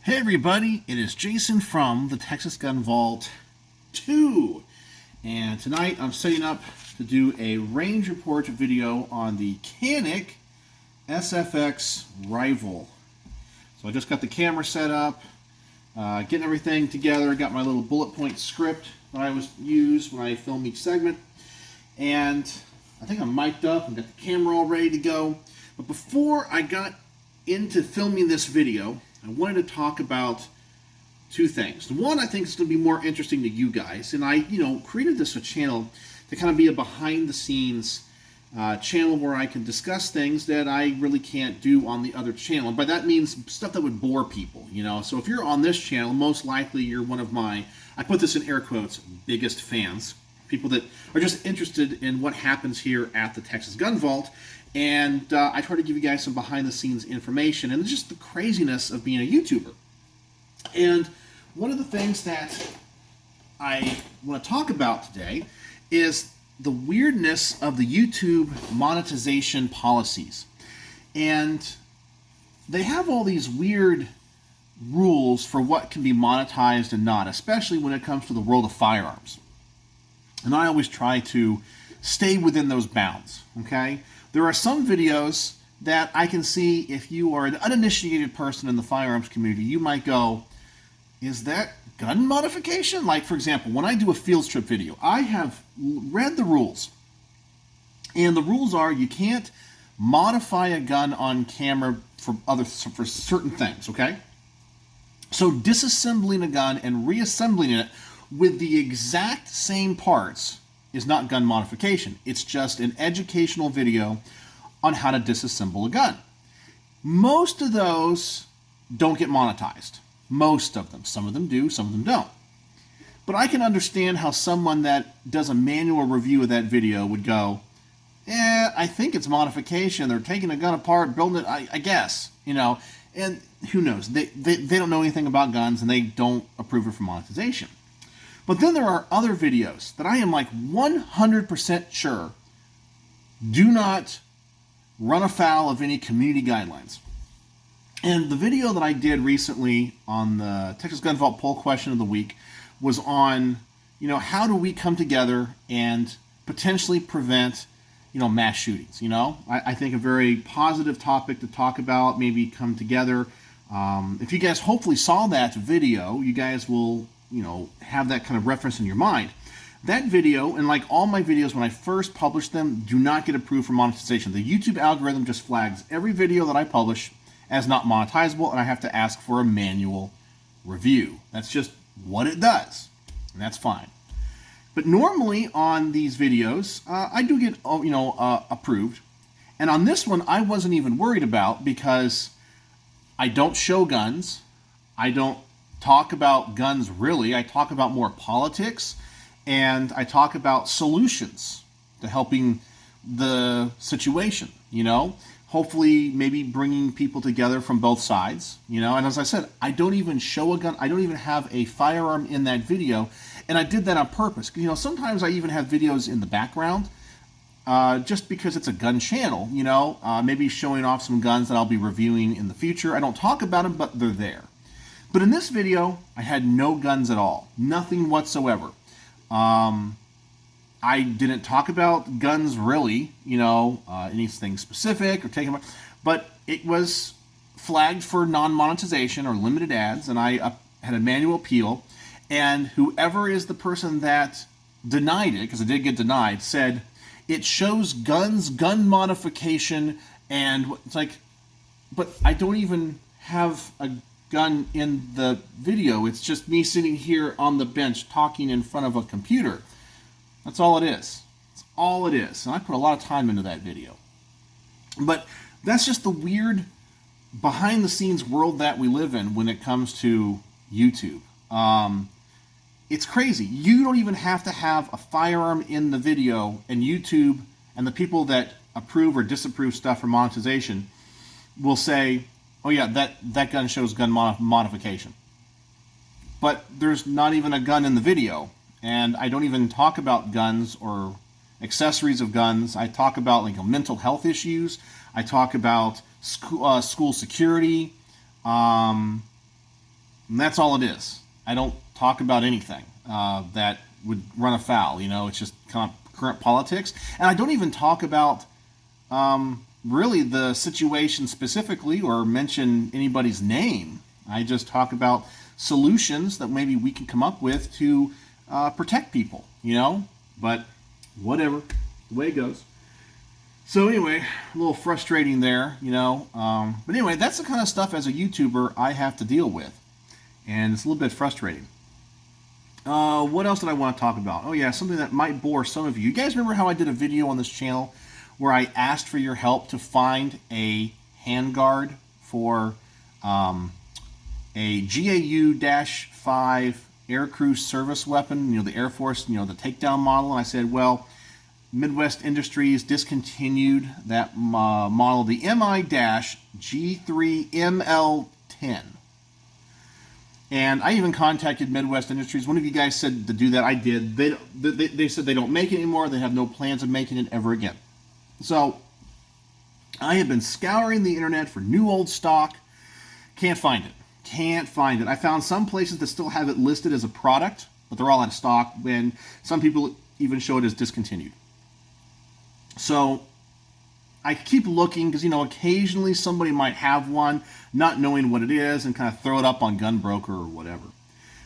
Hey everybody, it is Jason from the Texas Gun Vault 2, and tonight I'm setting up to do a range report video on the Canik SFX Rival. So I just got the camera set up, getting everything together, got my little bullet point script that I use when I film each segment, and I think I'm mic'd up and got the camera all ready to go. But before I got into filming this video, I wanted to talk about two things. One, I think is going to be more interesting to you guys, and I, created this channel to kind of be a behind-the-scenes channel where I can discuss things that I really can't do on the other channel. And by that means stuff that would bore people, So if you're on this channel, most likely you're one of my, I put this in air quotes, biggest fans. People that are just interested in what happens here at the Texas Gun Vault. And I try to give you guys some behind-the-scenes information and just the craziness of being a YouTuber. And one of the things that I want to talk about today is the weirdness of the YouTube monetization policies. And they have all these weird rules for what can be monetized and not, especially when it comes to the world of firearms. And I always try to stay within those bounds, okay? There are some videos that I can see if you are an uninitiated person in the firearms community, you might go, is that gun modification? Like, for example, when I do a field strip video, I have read the rules. And the rules are you can't modify a gun on camera for certain things, okay? So disassembling a gun and reassembling it with the exact same parts is not gun modification. It's just an educational video on how to disassemble a gun. Most of those don't get monetized. Most of them. Some of them do, some of them don't. But I can understand how someone that does a manual review of that video would go, I think it's modification. They're taking a gun apart, building it, I guess. And who knows? They don't know anything about guns and they don't approve it for monetization. But then there are other videos that I am like 100% sure do not run afoul of any community guidelines. And the video that I did recently on the Texas Gun Vault poll question of the week was on, how do we come together and potentially prevent, mass shootings, I think a very positive topic to talk about, maybe come together. If you guys hopefully saw that video, you guys will have that kind of reference in your mind. That video, and like all my videos when I first publish them, do not get approved for monetization. The YouTube algorithm just flags every video that I publish as not monetizable, and I have to ask for a manual review. That's just what it does, and that's fine. But normally on these videos, I do get approved, and on this one I wasn't even worried about because I don't show guns, I don't talk about guns really. I talk about more politics, and I talk about solutions to helping the situation, hopefully maybe bringing people together from both sides, and as I said, I don't even show a gun. I don't even have a firearm in that video, and I did that on purpose. Sometimes I even have videos in the background just because it's a gun channel, maybe showing off some guns that I'll be reviewing in the future. I don't talk about them, but they're there. But in this video, I had no guns at all. Nothing whatsoever. I didn't talk about guns really, anything specific or taken, but it was flagged for non-monetization or limited ads, and I had a manual appeal, and whoever is the person that denied it, because it did get denied, said, it shows guns, gun modification, and it's like, but I don't even have a gun in the video. It's just me sitting here on the bench talking in front of a computer. That's all it is. That's all it is. And I put a lot of time into that video. But that's just the weird behind the scenes world that we live in when it comes to YouTube. It's crazy. You don't even have to have a firearm in the video, and YouTube and the people that approve or disapprove stuff for monetization will say, oh yeah, that gun shows gun modification. But there's not even a gun in the video. And I don't even talk about guns or accessories of guns. I talk about mental health issues. I talk about school security. And that's all it is. I don't talk about anything that would run afoul. You know, it's just kind of current politics. And I don't even talk about really the situation specifically or mention anybody's name. I just talk about solutions that maybe we can come up with to protect people, you know? But whatever, the way it goes. So anyway, a little frustrating there, you know. But anyway, that's the kind of stuff as a YouTuber I have to deal with. And it's a little bit frustrating. What else did I want to talk about? Oh yeah, something that might bore some of you. You guys remember how I did a video on this channel where I asked for your help to find a handguard for a GAU-5 aircrew service weapon, you know, the Air Force, you know, the takedown model. And I said, well, Midwest Industries discontinued that model, the MI-G3ML10. And I even contacted Midwest Industries. One of you guys said to do that. I did. They said they don't make it anymore. They have no plans of making it ever again. So I have been scouring the internet for new old stock. Can't find it. Can't find it. I found some places that still have it listed as a product, but they're all out of stock. And some people even show it as discontinued. So I keep looking because, you know, occasionally somebody might have one, not knowing what it is, and kind of throw it up on Gunbroker or whatever.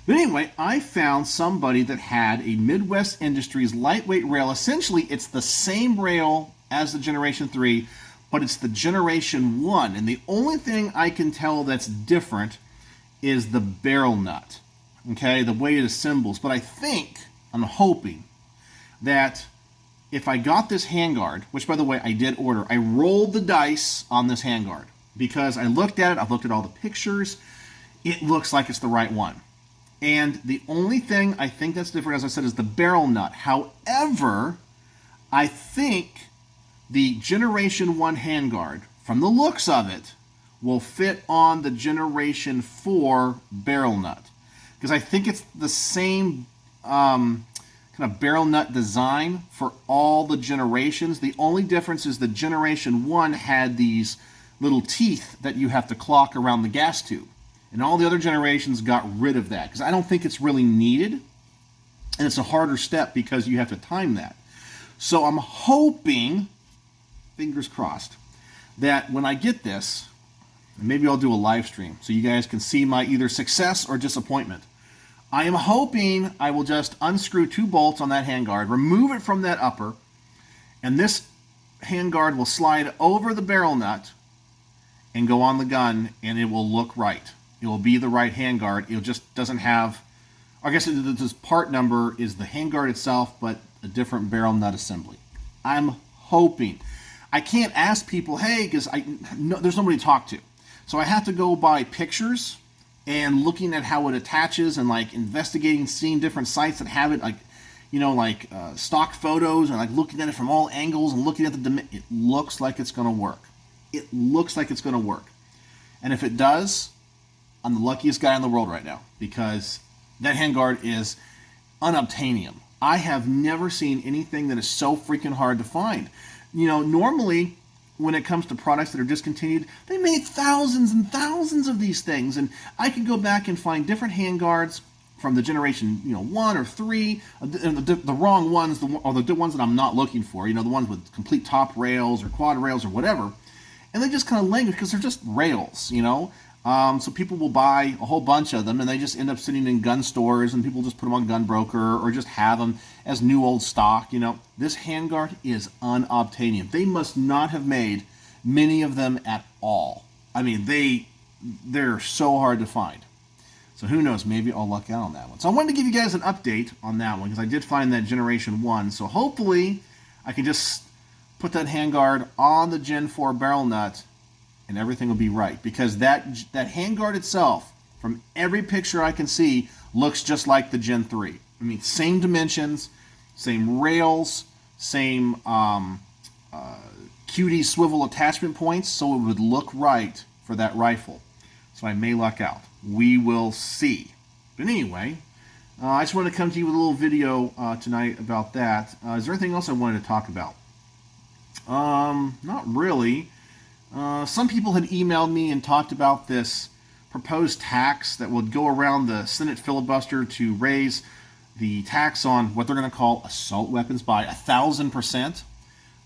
But anyway, I found somebody that had a Midwest Industries lightweight rail. Essentially, it's the same rail as the Generation 3, but it's the Generation 1. And the only thing I can tell that's different is the barrel nut, okay, the way it assembles. But I think, I'm hoping, that if I got this handguard, which by the way I did order, I rolled the dice on this handguard because I looked at it, I've looked at all the pictures, it looks like it's the right one. And the only thing I think that's different, as I said, is the barrel nut. However, I think the Generation 1 handguard, from the looks of it, will fit on the Generation 4 barrel nut. Because I think it's the same kind of barrel nut design for all the generations. The only difference is the Generation 1 had these little teeth that you have to clock around the gas tube. And all the other generations got rid of that because I don't think it's really needed. And it's a harder step because you have to time that. So I'm hoping, fingers crossed, that when I get this, maybe I'll do a live stream so you guys can see my either success or disappointment. I am hoping I will just unscrew 2 bolts on that handguard, remove it from that upper, and this handguard will slide over the barrel nut and go on the gun, and it will look right. It will be the right handguard. It just doesn't have, I guess this part number is the handguard itself, but a different barrel nut assembly. I'm hoping. I can't ask people, hey, because there's nobody to talk to. So I have to go by pictures and looking at how it attaches and like investigating, seeing different sites that have it, like, you know, like stock photos, and like looking at it from all angles and looking at it looks like it's going to work. It looks like it's going to work. And if it does, I'm the luckiest guy in the world right now because that handguard is unobtainium. I have never seen anything that is so freaking hard to find. You know, normally when it comes to products that are discontinued, they made thousands and thousands of these things, and I could go back and find different handguards from the Generation 1 or 3, the wrong ones, or the ones that I'm not looking for, you know, the ones with complete top rails or quad rails or whatever, and they just kind of languish because they're just rails, you know. So people will buy a whole bunch of them, and they just end up sitting in gun stores, and people just put them on Gunbroker or just have them as new old stock. You know, this handguard is unobtainium. They must not have made many of them at all. I mean, they're so hard to find. So who knows? Maybe I'll luck out on that one. So I wanted to give you guys an update on that one because I did find that Generation 1. So hopefully I can just put that handguard on the Gen 4 barrel nut and everything will be right, because that handguard itself, from every picture I can see, looks just like the Gen 3. I mean, same dimensions, same rails, same QD swivel attachment points, so it would look right for that rifle. So I may luck out. We will see. But anyway, I just wanted to come to you with a little video tonight about that. Is there anything else I wanted to talk about? Not really. Some people had emailed me and talked about this proposed tax that would go around the Senate filibuster to raise the tax on what they're going to call assault weapons by 1,000%.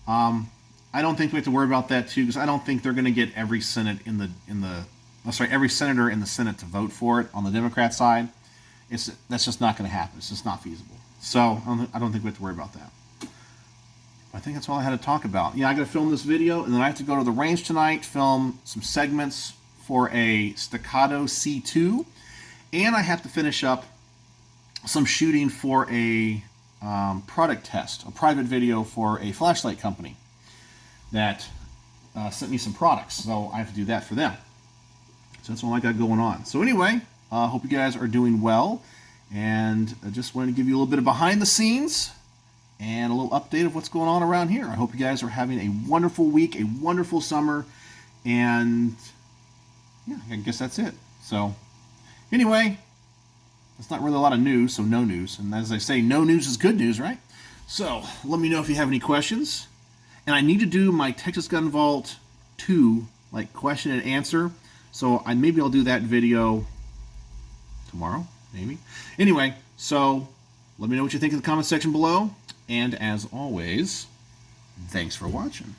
I don't think we have to worry about that too, because I don't think they're going to get every every senator in the Senate to vote for it on the Democrat side. That's just not going to happen. It's just not feasible. So I don't think we have to worry about that. I think that's all I had to talk about. Yeah, I got to film this video, and then I have to go to the range tonight, film some segments for a Staccato C2, and I have to finish up some shooting for a product test, a private video for a flashlight company that sent me some products. So I have to do that for them. So that's all I got going on. So anyway, hope you guys are doing well, and I just wanted to give you a little bit of behind the scenes and a little update of what's going on around here. I hope you guys are having a wonderful week, a wonderful summer, and yeah, I guess that's it. So anyway, it's not really a lot of news, so no news. And as I say, no news is good news, right? So let me know if you have any questions. And I need to do my Texas Gun Vault 2, like question and answer. So maybe I'll do that video tomorrow, maybe. Anyway, so let me know what you think in the comment section below. And as always, thanks for watching.